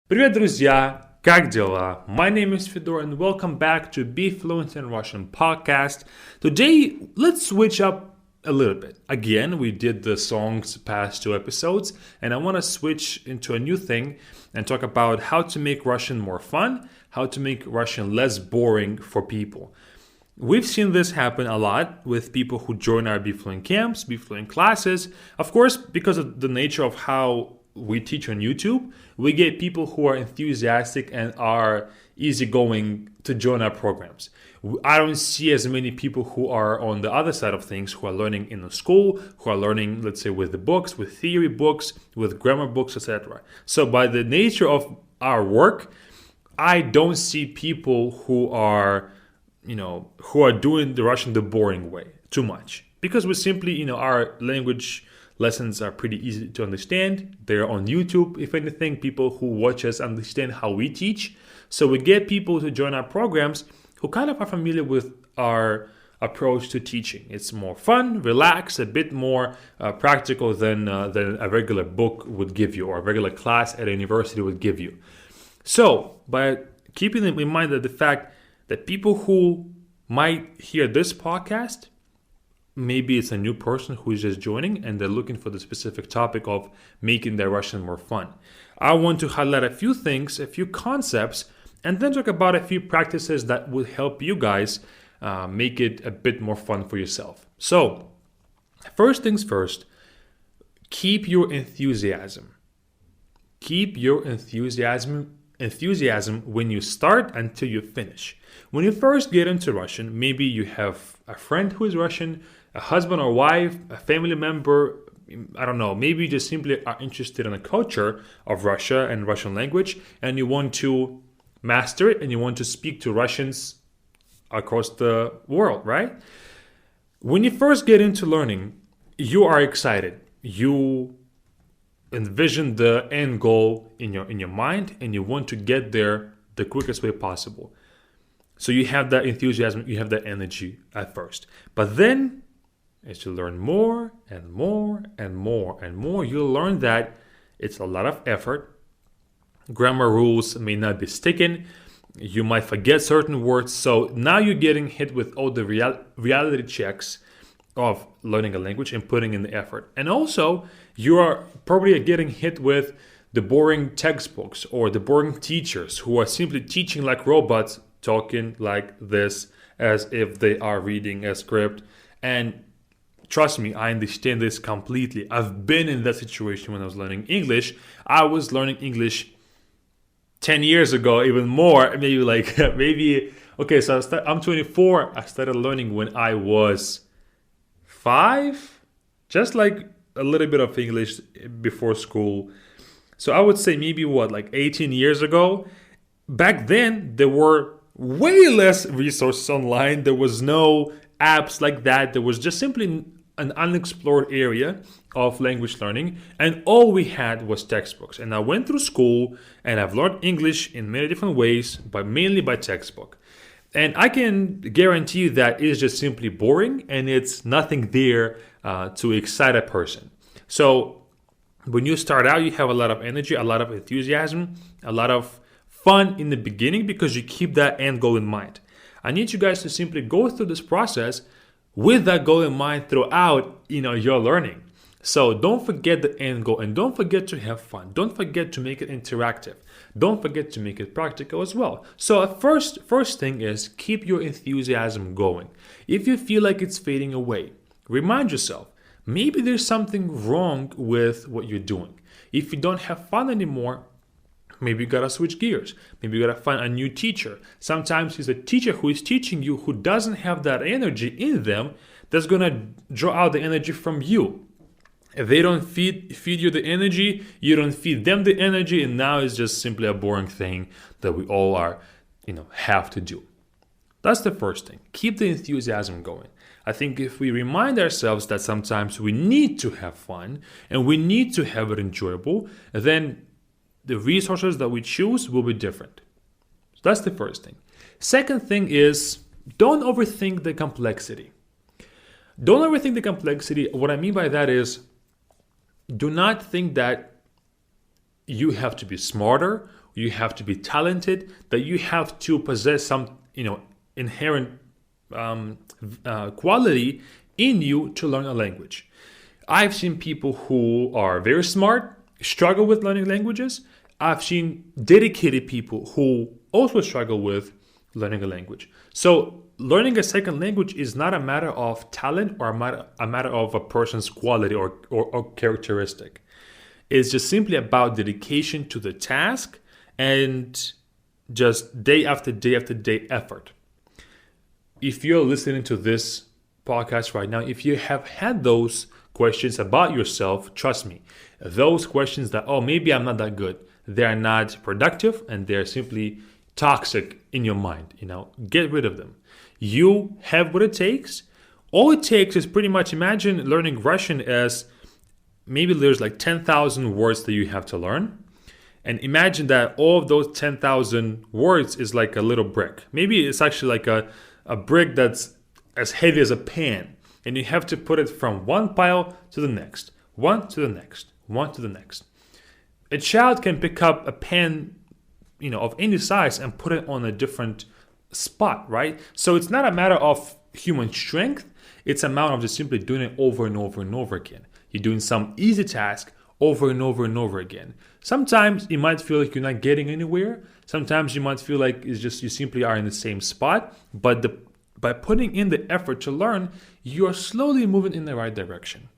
Привет, друзья! Как дела? My name is Fedor and welcome back to Be Fluent in Russian podcast. Today, let's switch up a little bit. Again, we did the songs past two episodes and I want to switch into a new thing and talk about how to make Russian more fun, how to make Russian less boring for people. We've seen this happen a lot with people who join our Be Fluent camps, Be Fluent classes. Of course, because of the nature of how we teach on YouTube, we get people who are enthusiastic and are easygoing to join our programs. I don't see as many people who are on the other side of things, who are learning in the school, who are learning, let's say, with the books, with theory books, with grammar books, etc. So by the nature of our work, I don't see people who are doing the Russian the boring way too much. Because we simply, our language lessons are pretty easy to understand. They're on YouTube. If anything, people who watch us understand how we teach. So we get people to join our programs who kind of are familiar with our approach to teaching. It's more fun, relaxed, a bit more practical than a regular book would give you or a regular class at a university would give you. So by keeping in mind that the fact that people who might hear this podcast, maybe it's a new person who is just joining and they're looking for the specific topic of making their Russian more fun. I want to highlight a few things, a few concepts, and then talk about a few practices that will help you guys make it a bit more fun for yourself. So, first things first, keep your enthusiasm. Keep your enthusiasm when you start until you finish. When you first get into Russian, maybe you have a friend who is Russian, a husband or wife, a family member, I don't know, maybe you just simply are interested in the culture of Russia and Russian language and you want to master it and you want to speak to Russians across the world, right? When you first get into learning, you are excited. You envision the end goal in your mind and you want to get there the quickest way possible. So you have that enthusiasm, you have that energy at first. But then as you learn more and more and more and more, you'll learn that it's a lot of effort. Grammar rules may not be sticking. You might forget certain words. So now you're getting hit with all the reality checks of learning a language and putting in the effort. And also, you are probably getting hit with the boring textbooks or the boring teachers who are simply teaching like robots, talking like this as if they are reading a script. And trust me, I understand this completely. I've been in that situation when I was learning English. I was learning English 10 years ago, even more, okay, so I'm 24. I started learning when I was 5, just like a little bit of English before school. So I would say maybe 18 years ago. Back then, there were way less resources online. There was no apps like that. There was just simply an unexplored area of language learning, and all we had was textbooks. And I went through school and I've learned English in many different ways, but mainly by textbook. And I can guarantee you that it is just simply boring and it's nothing there to excite a person. So when you start out, you have a lot of energy, a lot of enthusiasm, a lot of fun in the beginning because you keep that end goal in mind. I need you guys to simply go through this process with that goal in mind throughout, your learning. So don't forget the end goal and don't forget to have fun. Don't forget to make it interactive. Don't forget to make it practical as well. So first thing is keep your enthusiasm going. If you feel like it's fading away, remind yourself, maybe there's something wrong with what you're doing. If you don't have fun anymore, maybe you gotta switch gears. Maybe you gotta find a new teacher. Sometimes it's a teacher who is teaching you who doesn't have that energy in them that's gonna draw out the energy from you. If they don't feed you the energy, you don't feed them the energy, and now it's just simply a boring thing that we all have to do. That's the first thing. Keep the enthusiasm going. I think if we remind ourselves that sometimes we need to have fun and we need to have it enjoyable, then the resources that we choose will be different. So that's the first thing. Second thing is, don't overthink the complexity. Don't overthink the complexity. What I mean by that is, do not think that you have to be smarter you have to be talented, that you have to possess some, inherent quality in you to learn a language. I've seen people who are very smart struggle with learning languages. I've seen dedicated people who also struggle with learning a language. So learning a second language is not a matter of talent or a matter of a person's quality or characteristic. It's just simply about dedication to the task and just day after day after day effort. If you're listening to this podcast right now, if you have had those questions about yourself, trust me, those questions that, maybe I'm not that good, they're not productive and they're simply toxic in your mind. Get rid of them. You have what it takes. All it takes is pretty much, imagine learning Russian as maybe there's like 10,000 words that you have to learn. And imagine that all of those 10,000 words is like a little brick. Maybe it's actually like a brick that's as heavy as a pan. And you have to put it from one pile to the next, one to the next, one to the next. A child can pick up a pen, of any size and put it on a different spot, right? So it's not a matter of human strength. It's a matter of just simply doing it over and over and over again. You're doing some easy task over and over and over again. Sometimes you might feel like you're not getting anywhere. Sometimes you might feel like it's just you simply are in the same spot. But by putting in the effort to learn, you are slowly moving in the right direction.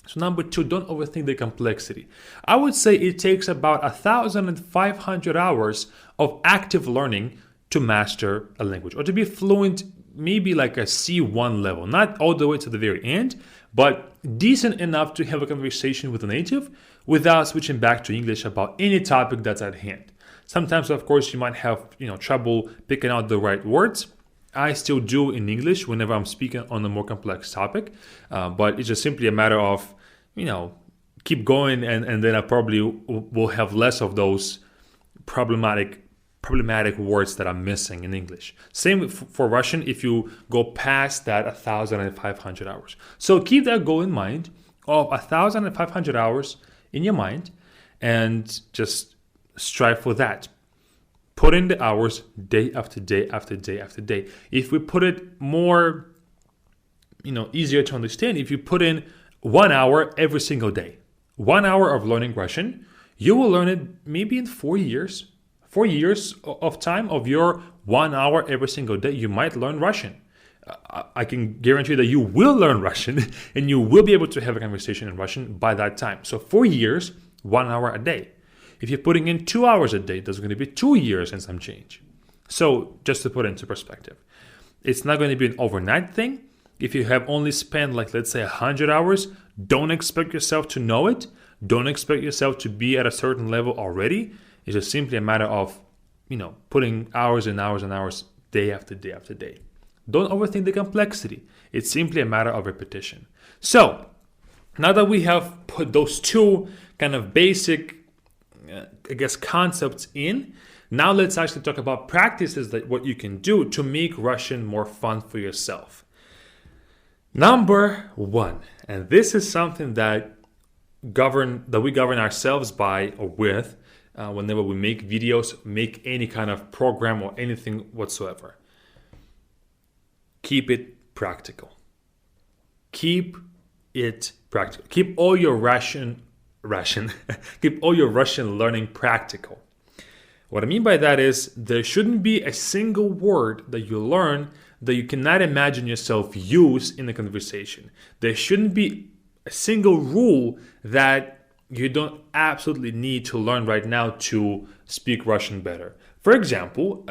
So number 2, don't overthink the complexity. I would say it takes about 1,500 hours of active learning to master a language or to be fluent, maybe like a C1 level, not all the way to the very end, but decent enough to have a conversation with a native without switching back to English about any topic that's at hand. Sometimes, of course, you might have trouble picking out the right words. I still do in English whenever I'm speaking on a more complex topic, but it's just simply a matter of, keep going and then I probably will have less of those problematic words that I'm missing in English. Same for Russian if you go past that 1,500 hours. So keep that goal in mind of 1,500 hours in your mind and just strive for that. Put in the hours day after day after day after day. If we put it more, easier to understand, if you put in 1 hour every single day, 1 hour of learning Russian, you will learn it maybe in 4 years. 4 years of time of your 1 hour every single day, you might learn Russian. I can guarantee that you will learn Russian and you will be able to have a conversation in Russian by that time. So 4 years, 1 hour a day. If you're putting in 2 hours a day, that's going to be 2 years and some change. So just to put it into perspective, it's not going to be an overnight thing. If you have only spent let's say 100 hours, don't expect yourself to know it. Don't expect yourself to be at a certain level already. It's just simply a matter of, putting hours and hours and hours day after day after day. Don't overthink the complexity. It's simply a matter of repetition. So now that we have put those 2 kind of basic concepts in. Now let's actually talk about practices that what you can do to make Russian more fun for yourself. Number 1, and this is something that we govern ourselves by or with whenever we make videos, make any kind of program or anything whatsoever. Keep it practical. Keep it practical. Keep all your keep all your Russian learning practical. What I mean by that is there shouldn't be a single word that you learn that you cannot imagine yourself use in a conversation. There shouldn't be a single rule that you don't absolutely need to learn right now to speak Russian better. For example,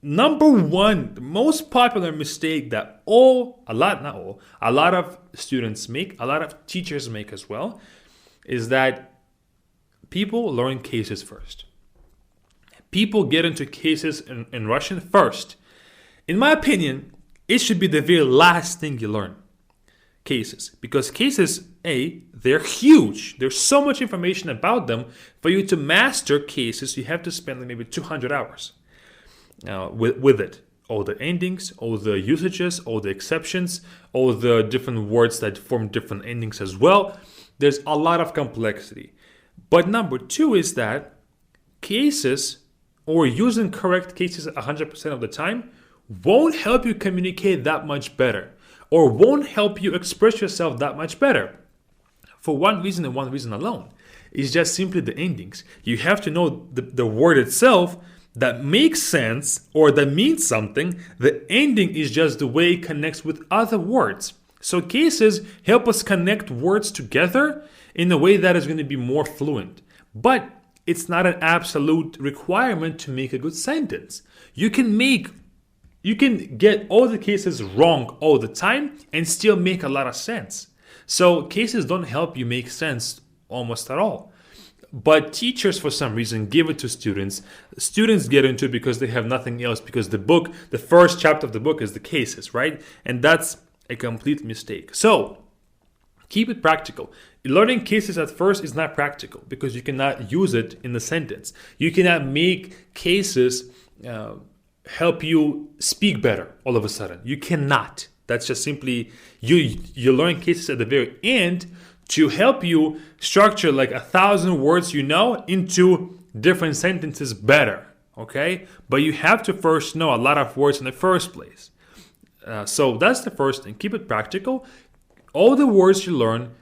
number 1, the most popular mistake that a lot of students make, a lot of teachers make as well, is that people learn cases first. People get into cases in Russian first. In my opinion, it should be the very last thing you learn. Cases. Because cases, they're huge. There's so much information about them. For you to master cases, you have to spend maybe 200 hours with it. All the endings, all the usages, all the exceptions, all the different words that form different endings as well. There's a lot of complexity. But number 2 is that cases or using correct cases 100% of the time won't help you communicate that much better or won't help you express yourself that much better. For one reason and one reason alone. It's just simply the endings. You have to know the word itself that makes sense or that means something. The ending is just the way it connects with other words. So cases help us connect words together in a way that is going to be more fluent. But it's not an absolute requirement to make a good sentence. You can get all the cases wrong all the time and still make a lot of sense. So cases don't help you make sense almost at all. But teachers, for some reason, give it to students. Students get into it because they have nothing else, because the first chapter of the book is the cases, right? And that's a complete mistake. So keep it practical. Learning cases at first is not practical because you cannot use it in the sentence. You cannot make cases help you speak better all of a sudden. You cannot. That's just simply, you learn cases at the very end to help you structure like 1,000 words into different sentences better, okay? But you have to first know a lot of words in the first place. So that's the first thing. Keep it practical. All the words you learn,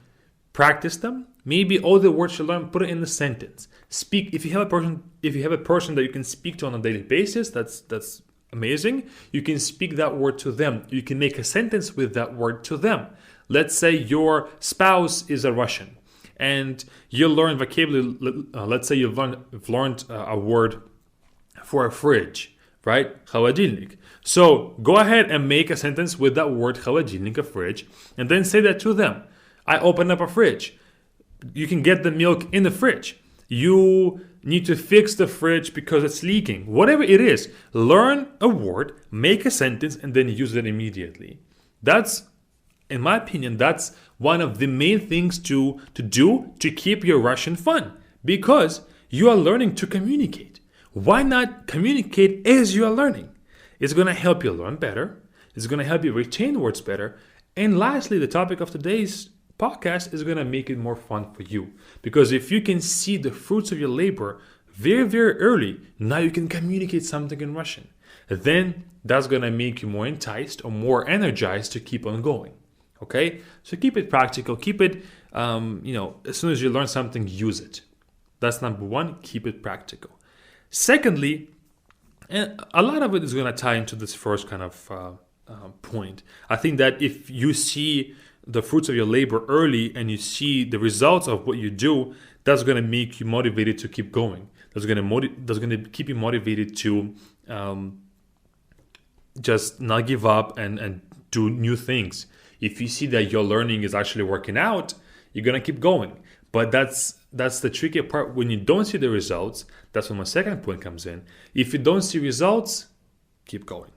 practice them. Maybe all the words you learn, put it in the sentence. Speak. If you have a person that you can speak to on a daily basis, that's amazing. You can speak that word to them. You can make a sentence with that word to them. Let's say your spouse is a Russian and you learn vocabulary. Let's say you've learned a word for a fridge, right? Холодильник. So go ahead and make a sentence with that word холодильник, a fridge, and then say that to them. I open up a fridge. You can get the milk in the fridge. You need to fix the fridge because it's leaking. Whatever it is, learn a word, make a sentence, and then use it immediately. That's, in my opinion, that's one of the main things to do to keep your Russian fun, because you are learning to communicate. Why not communicate as you are learning? It's going to help you learn better. It's going to help you retain words better. And lastly, the topic of today's podcast is going to make it more fun for you, because if you can see the fruits of your labor very, very early, now you can communicate something in Russian. Then that's going to make you more enticed or more energized to keep on going. Okay, so keep it practical. Keep it, as soon as you learn something, use it. That's number one. Keep it practical. Secondly, and a lot of it is going to tie into this first kind of point. I think that if you see the fruits of your labor early and you see the results of what you do, that's going to make you motivated to keep going. That's going to keep you motivated to just not give up and do new things. If you see that your learning is actually working out, you're going to keep going. But that's the tricky part. When you don't see the results, that's when my second point comes in. If you don't see results, keep going.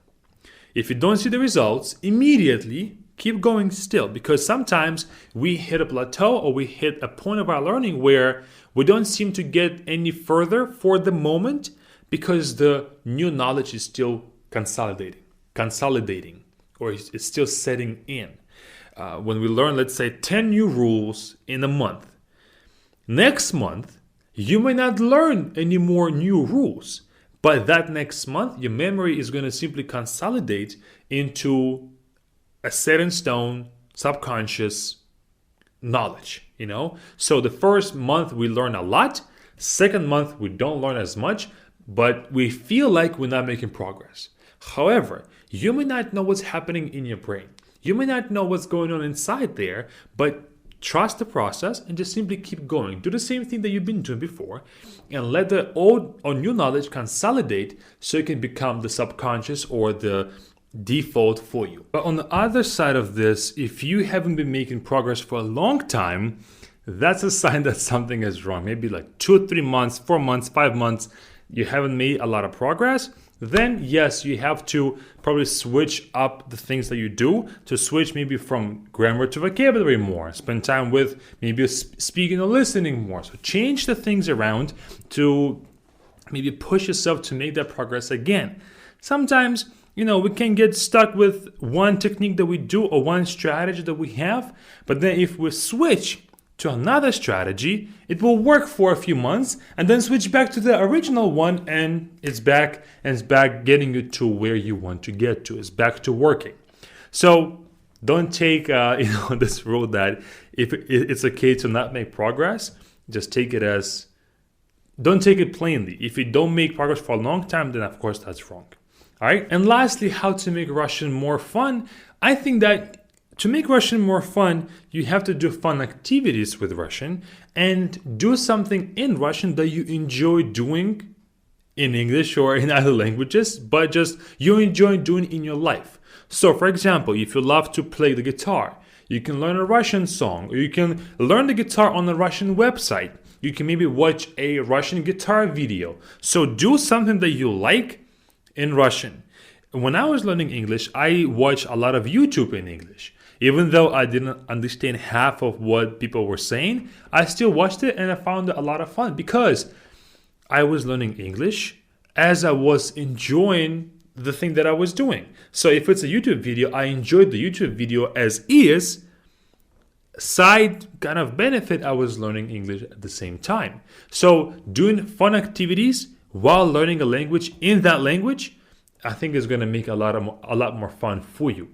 If you don't see the results immediately, keep going still, because sometimes we hit a plateau or we hit a point of our learning where we don't seem to get any further for the moment because the new knowledge is still consolidating, or it's still setting in. When we learn, let's say, 10 new rules in a month, next month, you may not learn any more new rules, but that next month, your memory is going to simply consolidate into a set in stone, subconscious knowledge, So the first month we learn a lot. Second month we don't learn as much, but we feel like we're not making progress. However, you may not know what's happening in your brain. You may not know what's going on inside there, but trust the process and just simply keep going. Do the same thing that you've been doing before and let the old or new knowledge consolidate so it can become the subconscious or the default for you. But on the other side of this, if you haven't been making progress for a long time, that's a sign that something is wrong. Maybe like 2 or 3 months, 4 months, 5 months, you haven't made a lot of progress. Then yes, you have to probably switch up the things that you do, to switch maybe from grammar to vocabulary more, spend time with maybe speaking or listening more. So change the things around to maybe push yourself to make that progress again. Sometimes, we can get stuck with one technique that we do or one strategy that we have, but then if we switch to another strategy, it will work for a few months and then switch back to the original one, and it's back getting you to where you want to get to. It's back to working. So don't take this rule that if it's okay to not make progress, just take it as, don't take it plainly. If you don't make progress for a long time, then of course that's wrong. All right. And lastly, how to make Russian more fun. I think that to make Russian more fun, you have to do fun activities with Russian and do something in Russian that you enjoy doing in English or in other languages, but just you enjoy doing in your life. So for example, if you love to play the guitar, you can learn a Russian song, or you can learn the guitar on a Russian website. You can maybe watch a Russian guitar video. So do something that you like in Russian. When I was learning English, I watched a lot of YouTube in English. Even though I didn't understand half of what people were saying, I still watched it and I found it a lot of fun because I was learning English as I was enjoying the thing that I was doing. So if it's a YouTube video, I enjoyed the YouTube video as is. Side kind of benefit, I was learning English at the same time. So doing fun activities while learning a language in that language, I think is going to make a lot more fun for you.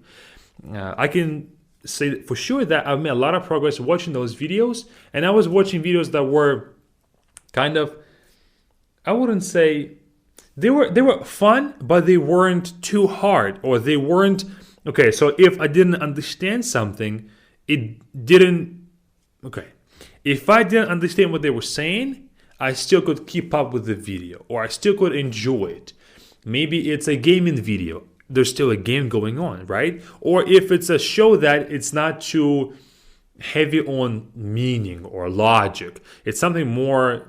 I can say for sure that I've made a lot of progress watching those videos, and I was watching videos that were kind of, I wouldn't say they were fun, but they weren't too hard, or they weren't okay. So if I didn't understand something, it didn't okay. If I didn't understand what they were saying, I still could keep up with the video, or I still could enjoy it. Maybe it's a gaming video. There's still a game going on, right? Or if it's a show that it's not too heavy on meaning or logic, it's something more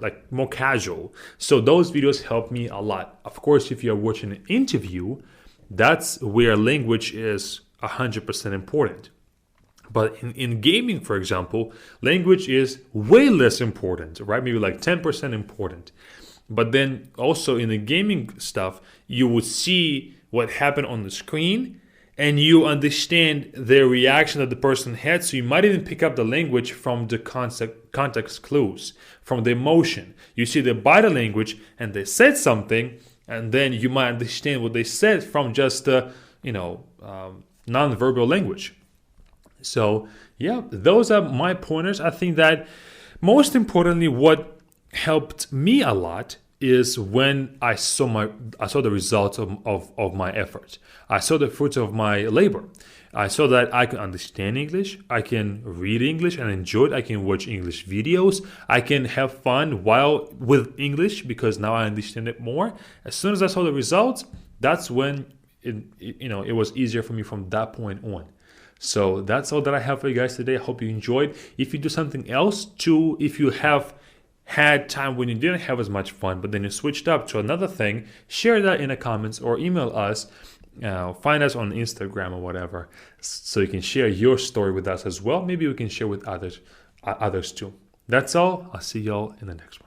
casual. So those videos help me a lot. Of course, if you're watching an interview, that's where language is 100% important. But in gaming, for example, language is way less important, right? Maybe like 10% important. But then also in the gaming stuff, you would see what happened on the screen and you understand the reaction that the person had. So you might even pick up the language from the context clues, from the emotion. You see the body language and they said something, and then you might understand what they said from just the non-verbal language. So yeah, those are my pointers. I think that most importantly, what helped me a lot is when I saw the results of my effort. I saw the fruits of my labor. I saw that I can understand English, I can read English and enjoy it, I can watch English videos, I can have fun with English because now I understand it more. As soon as I saw the results, that's when it was easier for me from that point on. So that's all that I have for you guys today. I hope you enjoyed. If you do something else too, if you have had time when you didn't have as much fun, but then you switched up to another thing, share that in the comments or email us. Find us on Instagram or whatever, so you can share your story with us as well. Maybe we can share with others too. That's all. I'll see y'all in the next one.